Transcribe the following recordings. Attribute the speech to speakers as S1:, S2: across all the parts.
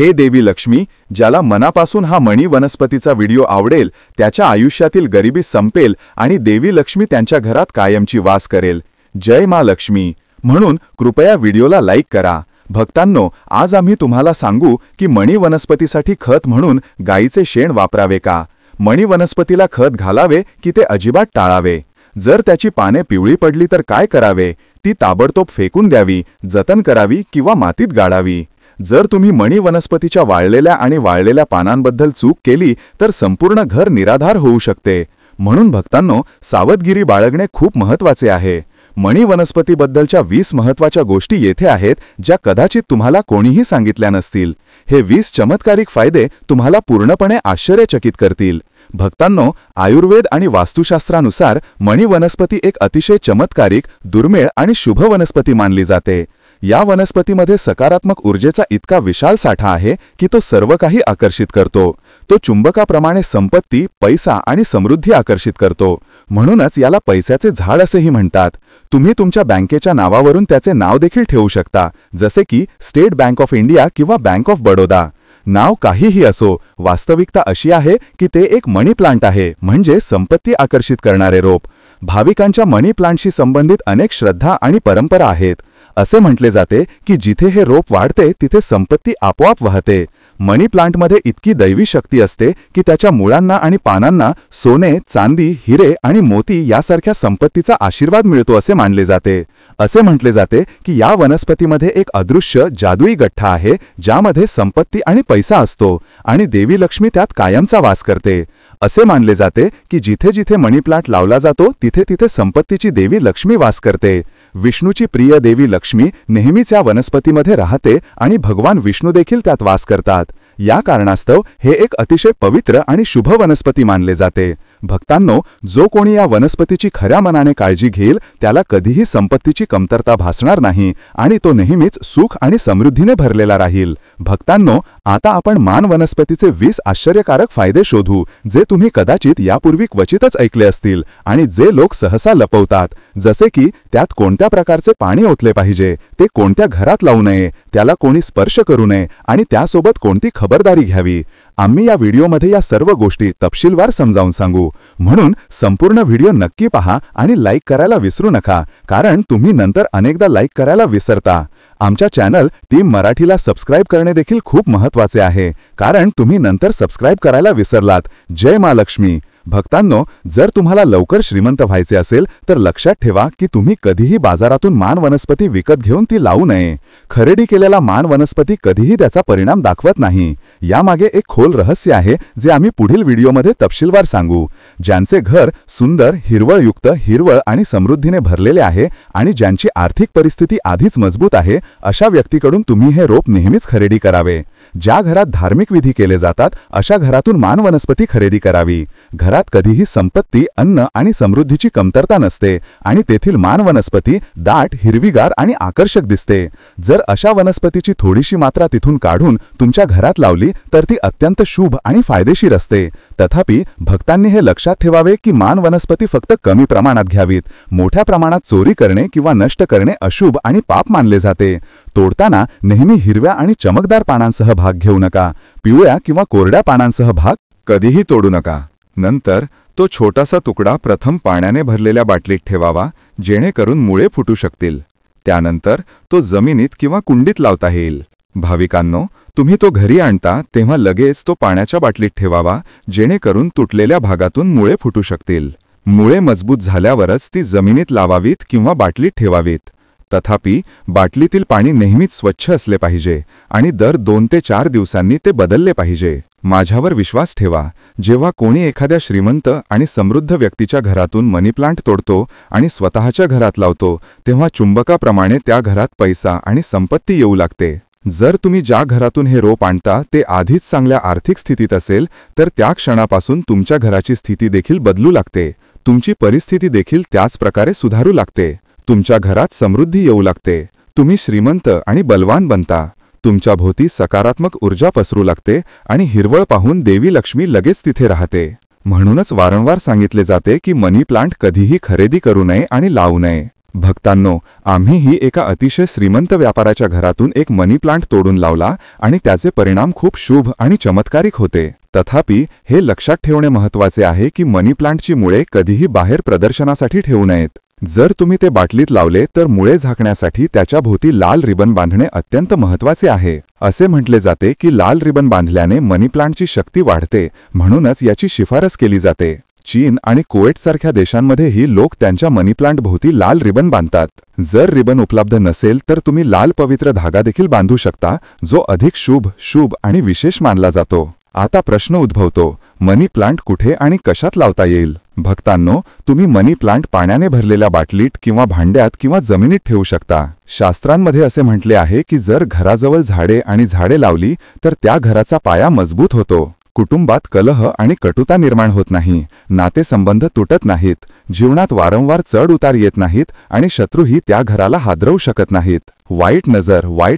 S1: हे देवी लक्ष्मी, ज्याला मनापासून हा मणी वनस्पतीचा व्हिडिओ आवडेल त्याच्या आयुष्यातील गरिबी संपेल आणि देवी लक्ष्मी त्यांच्या घरात कायमची वास करेल। जय मा लक्ष्मी। म्हणून कृपया व्हिडिओला लाईक करा। भक्तांनो, आज आम्ही तुम्हाला सांगू की मणी वनस्पतीसाठी खत म्हणून गाईचे शेण वापरावे का, मणी वनस्पतीला खत घालावे की ते अजिबात टाळावे, जर त्याची पाने पिवळी पडली तर काय करावे, ती ताबडतोब फेकून द्यावी, जतन करावी किंवा मातीत गाडावी। जर तुम्ही मणी वनस्पतीच्या वाळलेल्या आणि वाळलेल्या पानांबद्दल चूक केली तर संपूर्ण घर निराधार होऊ शकते। म्हणून भक्तांनो, सावधगिरी बाळगणे खूप महत्त्वाचे आहे। मणी वनस्पतीबद्दलच्या 20 महत्त्वाच्या गोष्टी येथे आहेत ज्या कदाचित तुम्हाला कोणीही सांगितल्या नसतील। हे 20 चमत्कारिक फायदे तुम्हाला पूर्णपणे आश्चर्यचकित करतील। भक्तांनो, आयुर्वेद आणि वास्तुशास्त्रानुसार मणी वनस्पती एक अतिशय चमत्कारिक, दुर्मिळ आणि शुभ वनस्पती मानली जाते। या वनस्पतीमध्ये सकारात्मक ऊर्जेचा इतका विशाल साठा आहे की तो सर्व काही आकर्षित करतो। तो चुंबकाप्रमाणे संपत्ती, पैसा आणि समृद्धी आकर्षित करतो। म्हणूनच याला पैशाचे झाड असेही म्हणतात। तुम्ही तुमच्या बँकेच्या नावावरून त्याचे नाव देखील ठेवू शकता, जसे की स्टेट बँक ऑफ इंडिया किंवा बँक ऑफ बडोदा। नाव काहीही असो, वास्तविकता अशी आहे की ते एक मनी प्लांट आहे, म्हणजे संपत्ती आकर्षित करणारे रोप। भाविकांच्या मनी प्लांटशी संबंधित अनेक श्रद्धा आणि परंपरा आहेत। असे म्हटले जाते की जिथे हे रोप वाढते तिथे संपत्ती आपोआप वाहते। मनी प्लांटमध्ये इतकी दैवी शक्ती असते की त्याच्या मुळांना आणि पानांना सोने, चांदी, हिरे आणि मोती यासारख्या संपत्तीचा आशीर्वाद मिळतो असे मानले जाते। असे म्हटले जाते की या वनस्पतीमध्ये एक अदृश्य जादुई गठ्ठा आहे ज्यामध्ये संपत्ती आणि पैसा असतो आणि देवी लक्ष्मी त्यात कायमचा वास करते। असे मानले जाते की जिथे जिथे मनी प्लांट लावला जातो तिथे तिथे संपत्तीची देवी लक्ष्मी वास करते। विष्णूची प्रिय देवी लक्ष्मी नेहमीच या वनस्पतीमध्ये राहते आणि भगवान विष्णू देखील त्यात वास करतात। या कारणास्तव हे एक अतिशय पवित्र आणि शुभ वनस्पती मानले जाते। भक्तांनो, जो कोणी या वनस्पतीची खऱ्या मनाने काळजी घेईल त्याला कधीही संपत्तीची कमतरता भासणार नाही आणि तो नेहमीच सुख आणि समृद्धीने भरलेला राहील। भक्तांनो, आता आपण मान वनस्पतीचे 20 आश्चर्यकारक फायदे शोधू जे तुम्ही कदाचित यापूर्वी क्वचितच ऐकले असतील आणि जे लोक सहसा लपवतात, जसे की त्यात कोणत्या प्रकारचे पाणी ओतले पाहिजे, ते कोणत्या घरात लावू नये, त्याला कोणी स्पर्श करू नये आणि त्यासोबत कोणती खबरदारी घ्यावी। आम्ही या व्हिडिओमध्ये या सर्व गोष्टी तपशीलवार समजावून सांगू। म्हणून संपूर्ण व्हिडिओ नक्की पहा आणि लाईक करायला विसरू नका, कारण तुम्ही नंतर अनेकदा लाईक करायला विसरता। आमच्या चॅनल टीम मराठीला सबस्क्राइब करणे देखील खूप महत्त्वाचे आहे, कारण तुम्ही नंतर सबस्क्राइब करायला विसरलात। जय मा लक्ष्मी। भक्तांनो, जर तुम्हाला लवकर श्रीमंत व्हायचे असेल तर लक्षात ठेवा की तुम्ही कधीही बाजारातून मान वनस्पती विकत घेऊन ती लावू नये। खरेदी केलेला मान वनस्पती कधीही त्याचा परिणाम दाखवत नाही। यामागे एक खोल रहस्य आहे जे आम्ही पुढील व्हिडिओमध्ये तपशीलवार सांगू। ज्यांचे घर सुंदर, हिरवळ आणि समृद्धीने भरलेले आहे आणि ज्यांची आर्थिक परिस्थिती आधीच मजबूत आहे, अशा व्यक्तीकडून तुम्ही हे रोप नेहमीच खरेदी करावे। ज्या घरात धार्मिक विधी केले जातात अशा घरातून मान वनस्पती खरेदी करावी। घरात कधीही संपत्ती, अन्न आणि समृद्धीची कमतरता नसते आणि तेथील मान वनस्पती दाट, हिरवीगार आणि आकर्षक दिसते। जर अशा वनस्पतीची थोडीशी मात्रा तिथून काढून तुमच्या घरात लावली तर ती अत्यंत शुभ आणि फायदेशीर असते। तथापि भक्तांनी हे लक्षात ठेवावे की मान वनस्पती फक्त कमी प्रमाणात घ्यावीत। मोठ्या प्रमाणात चोरी करणे किंवा नष्ट करणे अशुभ आणि पाप मानले जाते। तोडताना नेहमी हिरव्या आणि चमकदार पानांसह भाग घेऊ नका। पिवळ्या किंवा कोरड्या पानांसह भाग कधीही तोडू नका। नंतर तो छोटासा तुकडा प्रथम पाण्याने भरलेल्या बाटलीत ठेवावा, जेणेकरून मुळे फुटू शकतील। त्यानंतर तो जमिनीत किंवा कुंडीत लावता येईल। भाविकांनो, तुम्ही तो घरी आणता तेव्हा लगेच तो पाण्याच्या बाटलीत ठेवावा, जेणेकरून तुटलेल्या भागातून मुळे फुटू शकतील। मुळे मजबूत झाल्यावरच ती जमिनीत लावावीत किंवा बाटलीत ठेवावीत। तथापि बाटलीतील पाणी नेहमीच स्वच्छ असले पाहिजे आणि दर 2 ते 4 दिवसांनी ते बदलले पाहिजे। माझ्यावर विश्वास ठेवा, जेव्हा कोणी एखाद्या श्रीमंत आणि समृद्ध व्यक्तीच्या घरातून मनी प्लांट तोडतो आणि स्वतःच्या घरात लावतो तेव्हा चुंबकाप्रमाणे त्या घरात पैसा आणि संपत्ती येऊ लागते। जर तुम्ही ज्या घरातून हे रोप आणता ते आधीच चांगल्या आर्थिक स्थितीत असेल तर त्या क्षणापासून तुमच्या घराची स्थिती देखील बदलू लागते। तुमची परिस्थिती देखील त्याच प्रकारे सुधारू लागते। तुमच्या घरात समृद्धी येऊ लागते। तुम्ही श्रीमंत आणि बलवान बनता। तुमच्या भोवती सकारात्मक ऊर्जा पसरू लागते आणि हिरवळ पाहून देवी लक्ष्मी लगेच तिथे राहते। म्हणूनच वारंवार सांगितले जाते की मनी प्लांट कधीही खरेदी करू नये आणि लावू नये। भक्तांनो, आम्हीही एका अतिशय श्रीमंत व्यापाराच्या घरातून एक मनी प्लांट तोडून लावला आणि त्याचे परिणाम खूप शुभ आणि चमत्कारिक होते. तथापि हे लक्षात ठेवणे महत्त्वाचे आहे की मनी प्लांटची मुळे कधीही बाहेर प्रदर्शनासाठी ठेवू नयेत. जर तुम्ही ते बाटलीत लावले तर मुळे झाकण्यासाठी त्याच्या भोवती लाल रिबन बांधणे अत्यंत महत्त्वाचे आहे. असे म्हटले जाते की लाल रिबन बांधल्याने मनी प्लांटची शक्ती वाढते, म्हणूनच याची शिफारस केली जाते. चीन आणि कुवेतसारख्या देशांमध्येही लोक त्यांच्या मनी प्लांट भोवती लाल रिबन बांधतात. जर रिबन उपलब्ध नसेल तर तुम्ही लाल पवित्र धागा देखील बांधू शकता, जो अधिक शुभ आणि विशेष मानला जातो. आता प्रश्न उद्भवतो, मनी प्लांट कुठे आणि कशात लावता येईल? भक्तांनो, तुम्ही मनी प्लांट पाण्याने भरलेल्या बाटलीत किंवा भांड्यात किंवा जमिनीत ठेवू शकता. शास्त्रांमध्ये असे म्हटले आहे की जर घराजवळ झाडे लावली तर त्या घराचा पाया मजबूत होतो. कुटुंबात कलह आणि कटुता निर्माण होत नाही, नातेसंबंध तुटत नाहीत, जीवनात वारंवार चढ उतार येत नाहीत आणि शत्रूही त्या घराला हादरवू शकत नाहीत. वाईट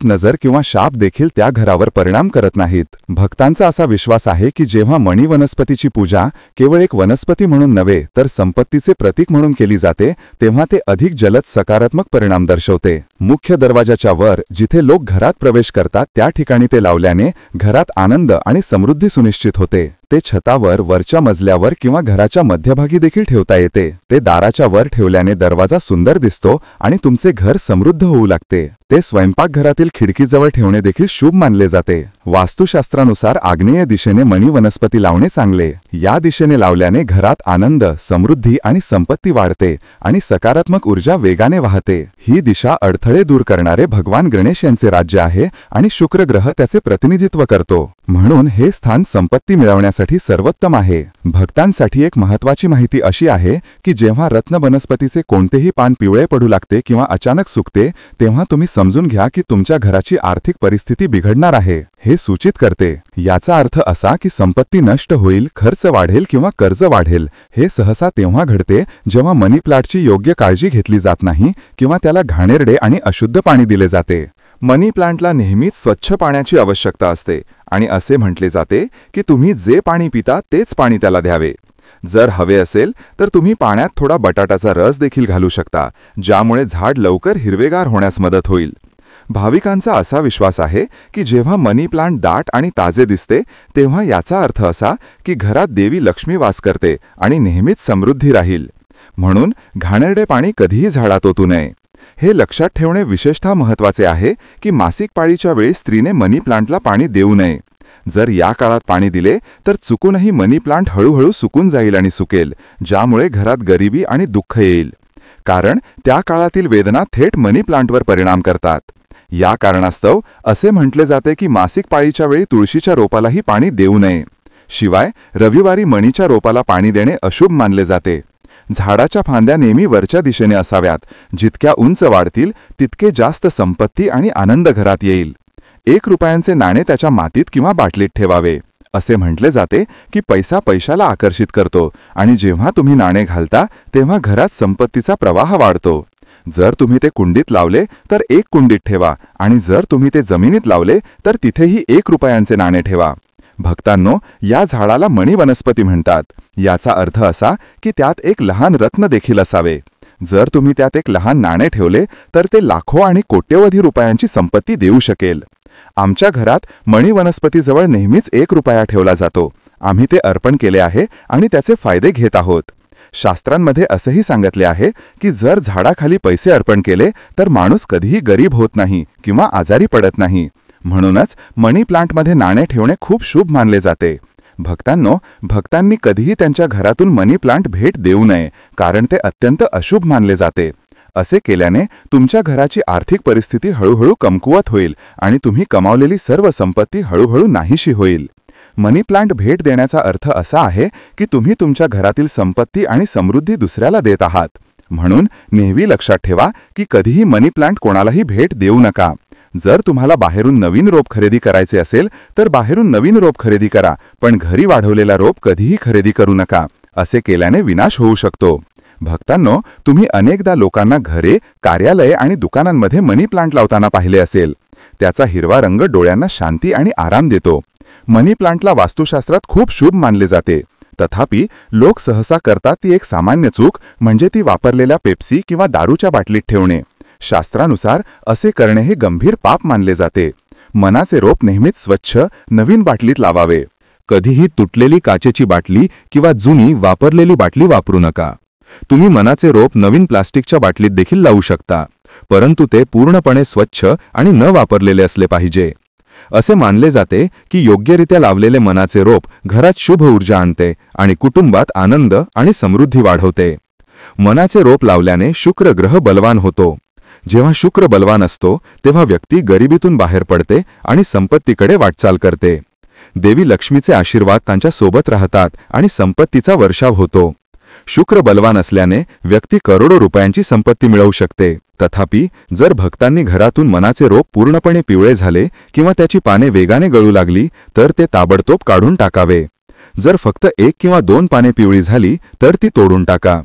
S1: नजर किंवा शाप देखील त्या घरावर परिणाम करत नाहीत. भक्तांचा असा विश्वास आहे की जेव्हा मणी वनस्पतीची पूजा केवळ एक वनस्पती म्हणून नव्हे तर संपत्तीचे प्रतीक म्हणून केली जाते, तेव्हा ते अधिक जलद सकारात्मक परिणाम दर्शवते. मुख्य दरवाजाच्या वर जिथे लोक घरात प्रवेश करतात त्या ठिकाणी ते लावल्याने घरात आनंद आणि समृद्धी सुनिश्चित होते. ते छतावर, वरच्या मजल्यावर किंवा घराच्या मध्यभागी देखील ठेवता येते. ते दाराच्या वर ठेवल्याने दरवाजा सुंदर दिसतो आणि तुमचे घर समृद्ध होऊ लागते. ते स्वयंपाकघरातील खिडकीजवळ ठेवणे देखील शुभ मानले जाते. वास्तुशास्त्रानुसार आग्नेय दिशेने मणी वनस्पती लावणे चांगले. या दिशेने लावल्याने घरात आनंद, समृद्धी आणि संपत्ती वाढते आणि सकारात्मक ऊर्जा वेगाने वाहते. ही दिशा अडथळे दूर करणारे भगवान गणेश यांचे राज्य आहे आणि शुक्र ग्रह त्याचे प्रतिनिधित्व करतो. म्हणून हे स्थान संपत्ती मिळवण्यासाठी सर्वोत्तम आहे. भक्तांसाठी एक महत्त्वाची माहिती अशी आहे की जेव्हा रत्न वनस्पतीचे कोणतेही पान पिवळे पडू लागते किंवा अचानक सुकते, तेव्हा तुम्ही समजून घ्या की तुमच्या घराची आर्थिक परिस्थिती बिघडणार आहे. हे सूचित करते. याचा अर्थ असा की संपत्ती नष्ट होईल, खर्च वाढेल किंवा कर्ज वाढेल. हे सहसा तेव्हा घडते जेव्हा मनी प्लांटची योग्य काळजी घेतली जात नाही किंवा त्याला घाणेरडे आणि अशुद्ध पाणी दिले जाते. मनी प्लांटला नेहमीच स्वच्छ पाण्याची आवश्यकता असते आणि असे म्हटले जाते की तुम्ही जे पाणी पिता तेच पाणी त्याला द्यावे. जर हवे असेल तर तुम्ही पाण्यात थोडा बटाटाचा रस देखील घालू शकता, ज्यामुळे झाड लवकर हिरवेगार होण्यास मदत होईल. भाविकांचा असा विश्वास आहे की जेव्हा मनी प्लांट दाट आणि ताजे दिसते तेव्हा याचा अर्थ असा की घरात देवी लक्ष्मी वास करते आणि नेहमीच समृद्धी राहील. म्हणून घाणेरडे पाणी कधीही झाडात ओतू नये. हे लक्षात ठेवणे विशेषतः महत्त्वाचे आहे की मासिक पाळीच्या वेळी स्त्रीने मनी प्लांटला पाणी देऊ नये. जर या काळात पाणी दिले तर चुकूनही मनी प्लांट हळूहळू सुकून जाईल आणि सुकेल, ज्यामुळे घरात गरिबी आणि दुःख येईल. कारण त्या काळातील वेदना थेट मनी प्लांटवर परिणाम करतात. या कारणास्तव असे म्हटले जाते की मासिक पाळीच्या वेळी तुळशीच्या रोपालाही पाणी देऊ नये. शिवाय रविवारी मणीच्या रोपाला पाणी देणे अशुभ मानले जाते. झाडाच्या फांद्या नेहमी वरच्या दिशेने असाव्यात. जितक्या उंच वाढतील तितके जास्त संपत्ती आणि आनंद घरात येईल. 1 रुपयांचे नाणे त्याच्या मातीत किंवा बाटलीत ठेवावे. असे म्हटले जाते की पैसा पैशाला आकर्षित करतो आणि जेव्हा तुम्ही नाणे घालता तेव्हा घरात संपत्तीचा प्रवाह वाढतो. जर तुम्ही ते कुंडीत लावले तर 1 कुंडीत ठेवा आणि जर तुम्ही ते जमिनीत लावले तर तिथेही 1 रुपयांचे नाणे ठेवा. भक्तांनो, या झाडाला मणी वनस्पती म्हणतात. याचा अर्थ असा की त्यात एक लहान रत्न देखील असावे. जर तुम्ही त्यात एक लहान नाणे ठेवले तर ते लाखो आणि कोट्यवधी रुपयांची संपत्ती देऊ शकेल. आमच्या घरात मणी वनस्पतीजवळ नेहमीच 1 रुपया ठेवला जातो. आम्ही ते अर्पण केले आहे आणि त्याचे फायदे घेत आहोत. शास्त्रांमध्ये असेही सांगितले आहे की जर झाडाखाली पैसे अर्पण केले तर माणूस कधीही गरीब होत नाही किंवा आजारी पडत नाही. म्हणूनच मनी प्लांटमध्ये नाणे ठेवणे खूप शुभ मानले जाते. भक्तांनो, भक्तांनी कधीही त्यांच्या घरातून मनी प्लांट भेट देऊ नये, कारण ते अत्यंत अशुभ मानले जाते. असे केल्याने तुमच्या घराची आर्थिक परिस्थिती हळूहळू कमकुवत होईल आणि तुम्ही कमावलेली सर्व संपत्ती हळूहळू नाहीशी होईल. मनी प्लांट भेट देण्याचा अर्थ असा आहे की तुम्ही तुमच्या घरातील संपत्ती आणि समृद्धी दुसऱ्याला देत आहात. म्हणून नेहमी लक्षात ठेवा की कधीही मनी प्लांट कोणालाही भेट देऊ नका. जर तुम्हाला बाहेरून नवीन रोप खरेदी करायचे असेल तर बाहेरून नवीन रोप खरेदी करा, पण घरी वाढवलेला रोप कधीही खरेदी करू नका. असे केल्याने विनाश होऊ शकतो. भक्तांनो, तुम्ही अनेकदा लोकांना घरे, कार्यालये आणि दुकानांमध्ये मनी प्लांट लावताना पाहिले असेल. त्याचा हिरवा रंग डोळ्यांना शांती आणि आराम देतो. मनी प्लांटला वास्तुशास्त्रात खूप शुभ मानले जाते. तथापि लोक सहसा करतात ती एक सामान्य चूक, म्हणजे ती वापरलेल्या पेप्सी किंवा दारूच्या बाटलीत ठेवणे. शास्त्रानुसार असे करणे हे गंभीर पाप मानले जाते. मनाचे रोप नेहमीच स्वच्छ, नवीन बाटलीत लावावे. कधीही तुटलेली काचेची बाटली किंवा जुनी वापरलेली बाटली वापरू नका. तुम्ही मनाचे रोप नवीन प्लास्टिकच्या बाटलीत देखील लावू शकता, परंतु ते पूर्णपणे स्वच्छ आणि न वापरलेले असले पाहिजे. असे मानले जाते की योग्यरित्या लावलेले मनाचे रोप घरात शुभ ऊर्जा आणते आणि कुटुंबात आनंद आणि समृद्धी वाढवते. मनाचे रोप लावल्याने शुक्र ग्रह बलवान होतो. जेव्हा शुक्र बलवान असतो तेव्हा व्यक्ती गरिबीतून बाहेर पडते आणि संपत्तीकडे वाटचाल करते. देवी लक्ष्मीचे आशीर्वाद त्यांच्या सोबत राहतात आणि संपत्तीचा वर्षाव होतो. शुक्र बलवान असल्याने व्यक्ती करोडो रुपयांची संपत्ती मिळवू शकते. तथापि जर भक्तांनी घरातून मनाचे रोप पूर्णपणे पिवळे झाले किंवा त्याची पाने वेगाने गळू लागली तर ते ताबडतोब काढून टाकावे. जर फक्त 1 किंवा 2 पाने पिवळी झाली तर ती तोडून टाका.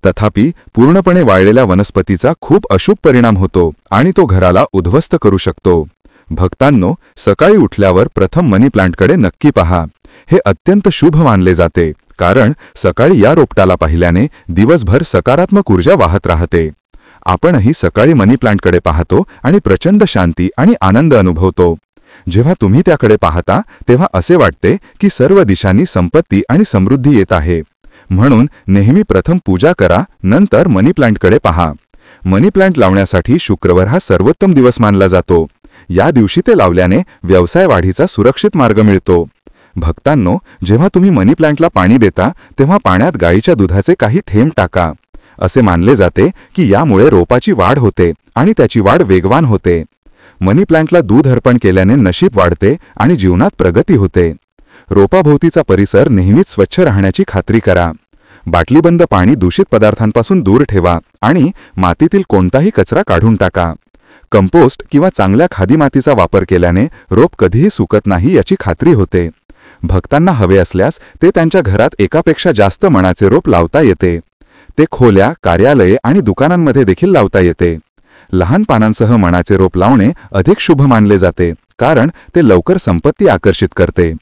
S1: तथापि पूर्णपणे वाळलेल्या वनस्पतीचा खूप अशुभ परिणाम होतो आणि तो घराला उद्ध्वस्त करू शकतो. भक्तांनो, सकाळी उठल्यावर प्रथम मनी प्लांटकडे नक्की पहा. हे अत्यंत शुभ मानले जाते, कारण सकाळी या रोपटाला पाहिल्याने दिवसभर सकारात्मक ऊर्जा वाहत राहते. आपणही सकाळी मनी प्लांटकडे पाहतो आणि प्रचंड शांती आणि आनंद अनुभवतो. जेव्हा तुम्ही त्याकडे पाहता तेव्हा असे वाटते की सर्व दिशांनी संपत्ती आणि समृद्धी येत आहे. म्हणून नेहमी प्रथम पूजा करा, नंतर मनी प्लांटकडे पहा. मनी प्लांट लावण्यासाठी शुक्रवार हा सर्वोत्तम दिवस मानला जातो. या दिवशी ते लावल्याने व्यवसाय वाढीचा सुरक्षित मार्ग मिळतो. भक्तांनो, जेव्हा तुम्ही मनी प्लांटला पाणी देता तेव्हा पाण्यात गायीच्या दुधाचे काही थेंब टाका. असे मानले जाते की यामुळे रोपाची वाढ होते आणि त्याची वाढ वेगवान होते. मनी प्लांटला दूध अर्पण केल्याने नशीब वाढते आणि जीवनात प्रगती होते. रोपाभोवतीचा परिसर नेहमीच स्वच्छ राहण्याची खात्री करा. बाटलीबंद पाणी दूषित पदार्थांपासून दूर ठेवा आणि मातीतील कोणताही कचरा काढून टाका. कंपोस्ट किंवा चांगल्या खादी मातीचा वापर केल्याने रोप कधीही सुकत नाही याची खात्री होते. भक्तांना हवे असल्यास ते त्यांच्या घरात एकापेक्षा जास्त मनाचे रोप लावता येते. ते खोल्या, कार्यालये आणि दुकानांमध्ये देखील लावता येते. लहान पानांसह मनाचे रोप लावणे अधिक शुभ मानले जाते, कारण ते लवकर संपत्ती आकर्षित करते.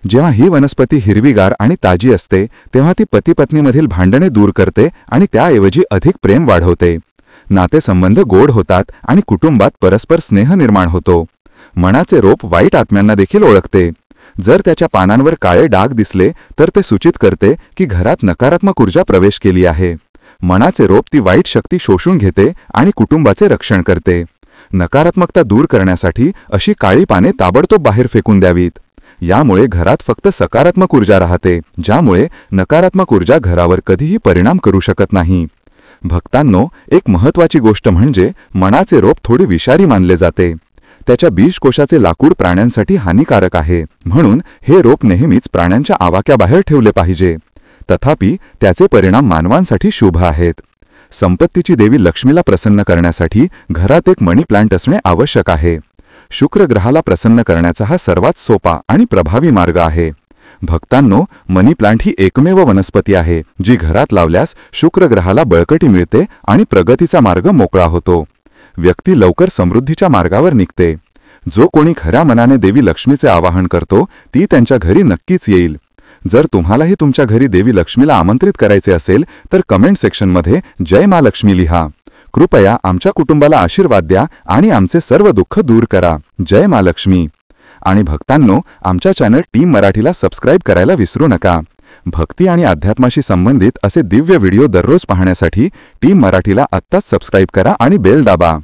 S1: जेव्हा ही वनस्पती हिरवीगार आणि ताजी असते तेव्हा ती पती-पत्नीमधील भांडणे दूर करते आणि त्याऐवजी अधिक प्रेम वाढवते. नातेसंबंध गोड होतात आणि कुटुंबात परस्पर स्नेह निर्माण होतो. मनाचे रोप वाईट आत्म्यांना देखील ओळखते. जर त्याच्या पानांवर काळे डाग दिसले तर ते सूचित करते की घरात नकारात्मक ऊर्जा प्रवेश केली आहे. मनाचे रोप ती वाईट शक्ती शोषून घेते आणि कुटुंबाचे रक्षण करते. नकारात्मकता दूर करण्यासाठी अशी काळी पाने ताबडतोब बाहेर फेकून द्यावीत. यामुळे घरात फक्त सकारात्मक ऊर्जा राहते, ज्यामुळे नकारात्मक ऊर्जा घरावर कधीही परिणाम करू शकत नाही. भक्तांनो, एक महत्त्वाची गोष्ट म्हणजे मनाचे रोप थोडी विषारी मानले जाते. त्याच्या बीजकोशाचे लाकूड प्राण्यांसाठी हानिकारक आहे, म्हणून हे रोप नेहमीच प्राण्यांच्या आवाक्याबाहेर ठेवले पाहिजे. तथापि त्याचे परिणाम मानवांसाठी शुभ आहेत. संपत्तीची देवी लक्ष्मीला प्रसन्न करण्यासाठी घरात एक मनी प्लांट असणे आवश्यक आहे. शुक्र ग्रहाला प्रसन्न करण्याचा हा सर्वात सोपा आणि प्रभावी मार्ग आहे. भक्तांनो, मनी प्लांट ही एकमेव वनस्पती आहे जी घरात लावल्यास शुक्र ग्रहाला बळकटी मिळते आणि प्रगतीचा मार्ग मोकळा होतो. व्यक्ती लवकर समृद्धीच्या मार्गावर निघते. जो कोणी खऱ्या मनाने देवी लक्ष्मीचे आवाहन करतो ती त्यांच्या घरी नक्कीच येईल. जर तुम्हालाही तुमच्या घरी देवी लक्ष्मीला आमंत्रित करायचे असेल तर कमेंट सेक्शनमध्ये जय मा लक्ष्मी लिहा. कृपया आमच्या कुटुंबाला आशीर्वाद द्या आणि आमचे सर्व दुःख दूर करा. जय मा लक्ष्मी. आणि भक्तांनो, आमच्या चॅनल टीम मराठीला सबस्क्राईब करायला विसरू नका. भक्ती आणि अध्यात्माशी संबंधित असे दिव्य व्हिडिओ दररोज पाहण्यासाठी टीम मराठीला आत्ताच सबस्क्राईब करा आणि बेल दाबा.